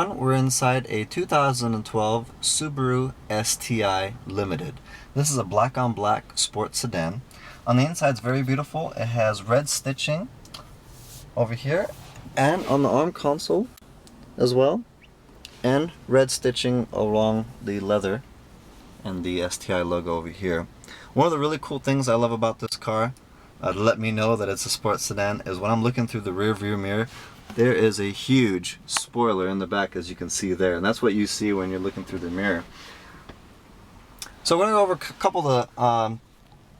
everyone, we're inside a 2012 Subaru STI Limited. This is a black on black sports sedan. On the inside it's very beautiful. It has red stitching over here and on the arm console as well, and red stitching along the leather and the STI logo over here. One of the really cool things I love about this car, to let me know that it's a sports sedan, is when I'm looking through the rear view mirror, there is a huge spoiler in the back, as you can see there, and that's what you see when you're looking through the mirror. So we're going to go over a couple of the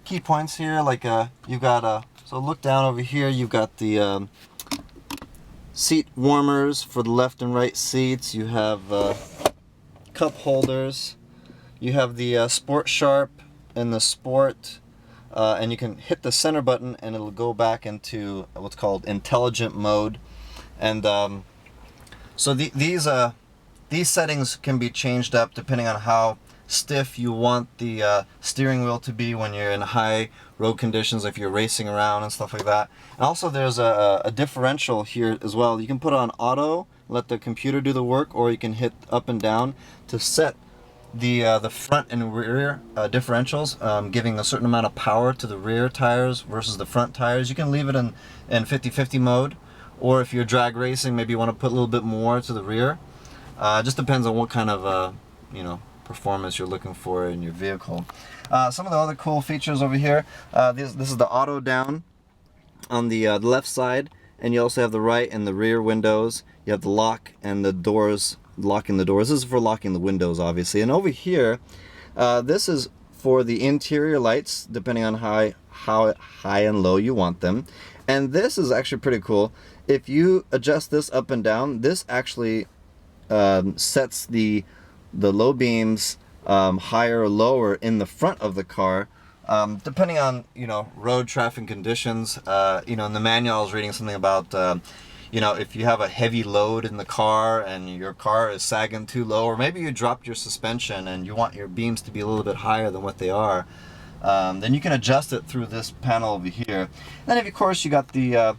key points here. Like you've got so look down over here, you've got the seat warmers for the left and right seats. You have cup holders. You have the Sport Sharp and the Sport, and you can hit the center button and it'll go back into what's called intelligent mode. And so these settings can be changed up depending on how stiff you want the steering wheel to be when you're in high road conditions, if you're racing around and stuff like that. And also there's a differential here as well. You can put it on auto, let the computer do the work, or you can hit up and down to set the front and rear differentials, giving a certain amount of power to the rear tires versus the front tires. You can leave it in 50-50 mode, or if you're drag racing, maybe you want to put a little bit more to the rear. It just depends on what kind of performance you're looking for in your vehicle. Some of the other cool features over here, this is the auto down on the left side, and you also have the right and the rear windows. You have the lock and the doors, locking the doors. This is for locking the windows, obviously. And over here, this is for the interior lights, depending on how high and low you want them. And this is actually pretty cool. If you adjust this up and down, this actually sets the low beams higher or lower in the front of the car, depending on road traffic conditions. In the manual I was reading something about if you have a heavy load in the car and your car is sagging too low, or maybe you dropped your suspension and you want your beams to be a little bit higher than what they are, then you can adjust it through this panel over here. And then of course you got the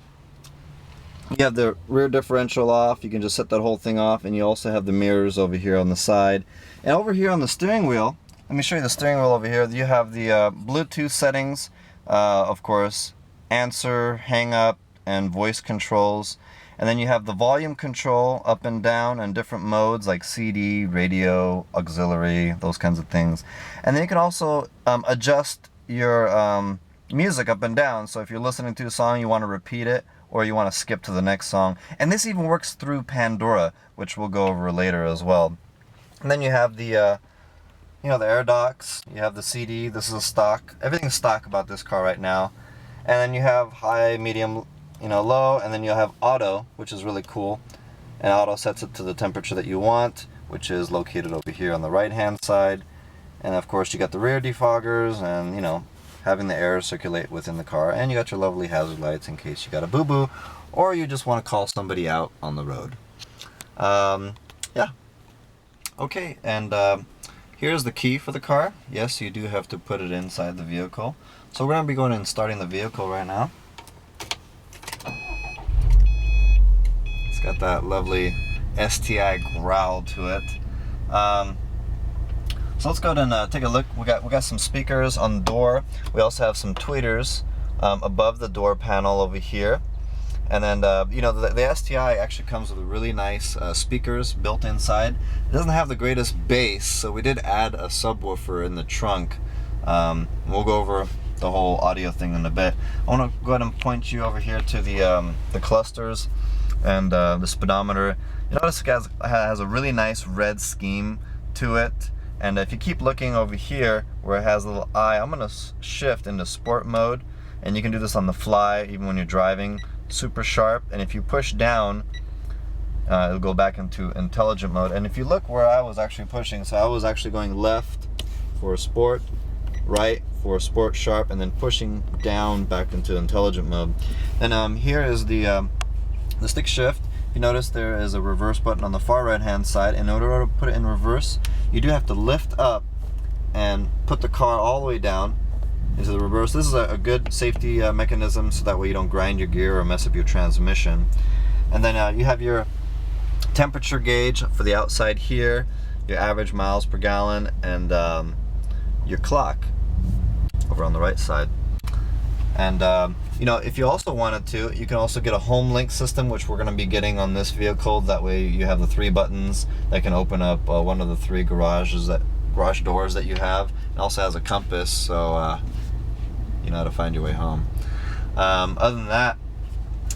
you have the rear differential off. You can just set that whole thing off, and you also have the mirrors over here on the side. And over here on the steering wheel, let me show you the steering wheel over here. You have the Bluetooth settings, of course, answer, hang up, and voice controls. And then you have the volume control up and down and different modes like CD, radio, auxiliary, those kinds of things. And then you can also adjust your music up and down. So if you're listening to a song, you want to repeat it, or you want to skip to the next song. And this even works through Pandora, which we'll go over later as well. And then you have the the air docks, you have the CD. This is a stock. Everything's stock about this car right now. And then you have high, medium, low, and then you'll have auto, which is really cool. And auto sets it to the temperature that you want, which is located over here on the right hand side. And of course you got the rear defoggers and having the air circulate within the car, and you got your lovely hazard lights in case you got a boo-boo or you just want to call somebody out on the road. Yeah. Okay, and here's the key for the car. Yes, you do have to put it inside the vehicle. So we're going to be going and starting the vehicle right now. It's got that lovely STI growl to it. So let's go ahead and take a look. We got some speakers on the door. We also have some tweeters above the door panel over here. And then the STI actually comes with really nice speakers built inside. It doesn't have the greatest bass, so we did add a subwoofer in the trunk. We'll go over the whole audio thing in a bit. I want to go ahead and point you over here to the clusters and the speedometer. You notice it has a really nice red scheme to it. And if you keep looking over here where it has a little eye, I'm going to shift into sport mode, and you can do this on the fly even when you're driving. Super sharp, and if you push down, it'll go back into intelligent mode. And if you look where I was actually pushing, so I was actually going left for sport, right for sport sharp, and then pushing down back into intelligent mode. And here is the stick shift. You notice there is a reverse button on the far right hand side, and in order to put it in reverse, you do have to lift up and put the car all the way down into the reverse. This is a good safety mechanism, so that way you don't grind your gear or mess up your transmission. And then you have your temperature gauge for the outside here, your average miles per gallon, and your clock over on the right side. And you know, if you also wanted to, you can also get a home link system, which we're going to be getting on this vehicle. That way you have the 3 buttons that can open up one of the 3 garage doors that you have. It also has a compass, so you know how to find your way home. Other than that,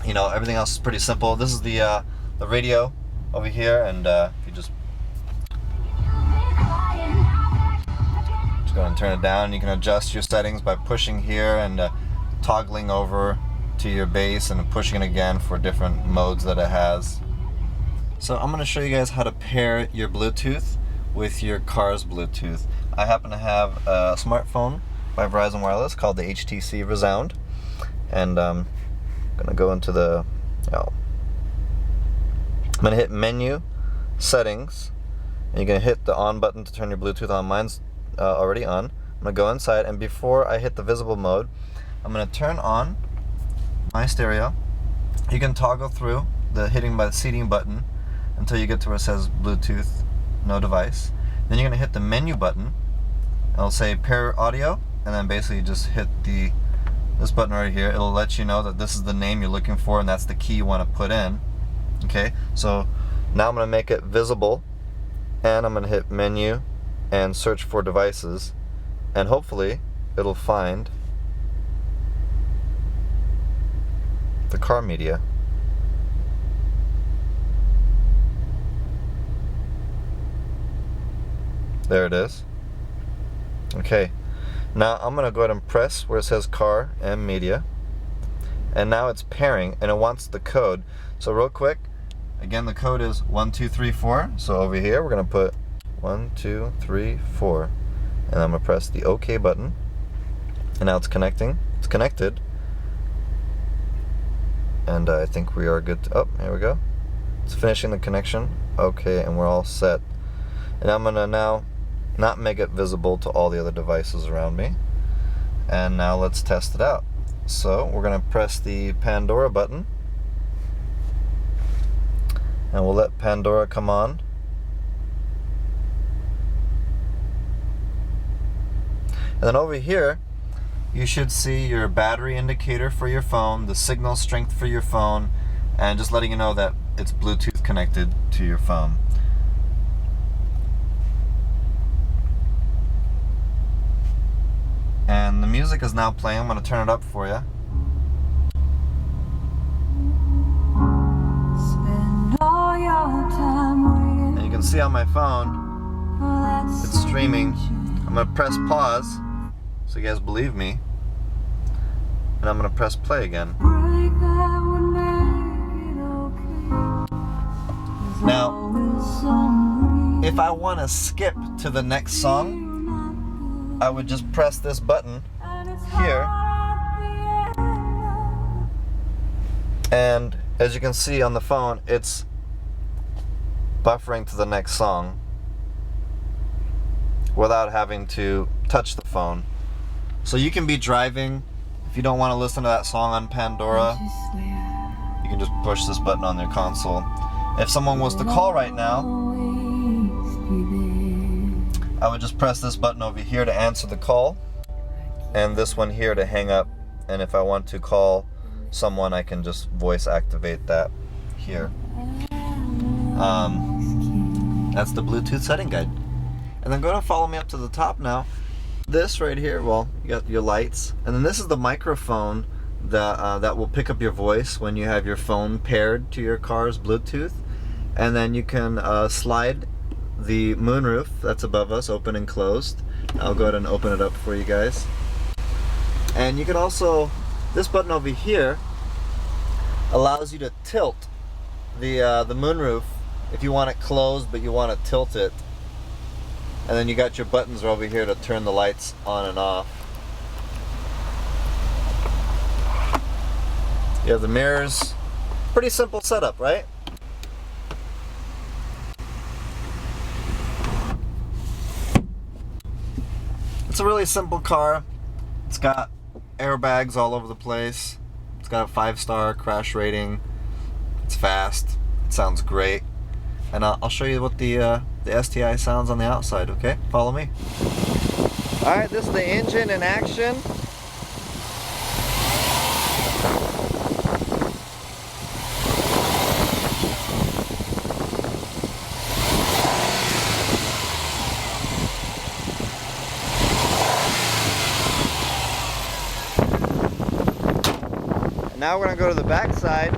you know, everything else is pretty simple. This is the radio over here, and if you just go and turn it down, you can adjust your settings by pushing here and toggling over to your bass and pushing it again for different modes that it has. So I'm going to show you guys how to pair your Bluetooth with your car's Bluetooth. I happen to have a smartphone by Verizon Wireless called the HTC Resound, and I'm going to go into the, I'm going to hit menu, settings, and you're going to hit the on button to turn your Bluetooth on. Mine's already on. I'm going to go inside, and before I hit the visible mode, I'm going to turn on my stereo. You can toggle through the hitting by the seating button until you get to where it says Bluetooth, no device. Then you're going to hit the menu button. It'll say pair audio, and then basically you just hit this button right here. It'll let you know that this is the name you're looking for, and that's the key you want to put in. Okay, so now I'm going to make it visible, and I'm going to hit menu and search for devices, and hopefully it'll find the car media. There it is. Okay, now I'm going to go ahead and press where it says car and media, and now it's pairing, and it wants the code. So real quick, again, the code is 1234. So over here we're going to put 1234, and I'm going to press the OK button, and now it's connecting. It's connected, and I think we are good to, oh, here we go. It's finishing the connection. Okay, and we're all set. And I'm going to now not make it visible to all the other devices around me. And now let's test it out. So we're going to press the Pandora button, and we'll let Pandora come on. And then over here, you should see your battery indicator for your phone, the signal strength for your phone, and just letting you know that it's Bluetooth connected to your phone. And the music is now playing. I'm going to turn it up for you. And you can see on my phone, it's streaming. I'm going to press pause so you guys believe me, and I'm going to press play again. Now, if I want to skip to the next song, I would just press this button here, and as you can see on the phone, it's buffering to the next song without having to touch the phone. So you can be driving, if you don't want to listen to that song on Pandora, you can just push this button on your console. If someone was to call right now, I would just press this button over here to answer the call, and this one here to hang up. And if I want to call someone, I can just voice activate that here. That's the Bluetooth setting guide. And then go ahead and follow me up to the top now. This right here, well, you got your lights, and then this is the microphone that will pick up your voice when you have your phone paired to your car's Bluetooth. And then you can slide the moonroof that's above us, open and closed. I'll go ahead and open it up for you guys. And you can also, this button over here allows you to tilt the moonroof if you want it closed but you want to tilt it. And then you got your buttons over here to turn the lights on and off. You have the mirrors. Pretty simple setup, right? It's a really simple car. It's got airbags all over the place. It's got a 5-star crash rating. It's fast. It sounds great. and I'll show you what the STI sounds on the outside, okay? Follow me. Alright, this is the engine in action. Now we're going to go to the back side.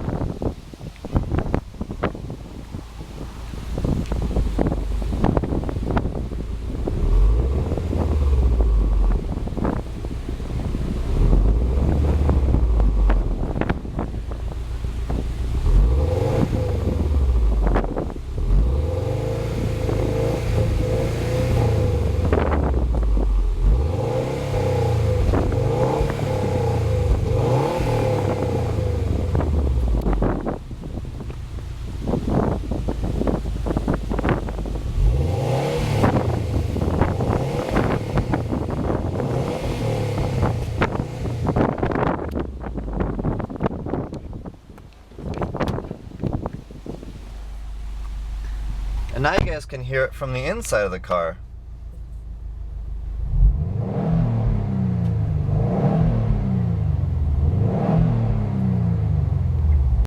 And now you guys can hear it from the inside of the car.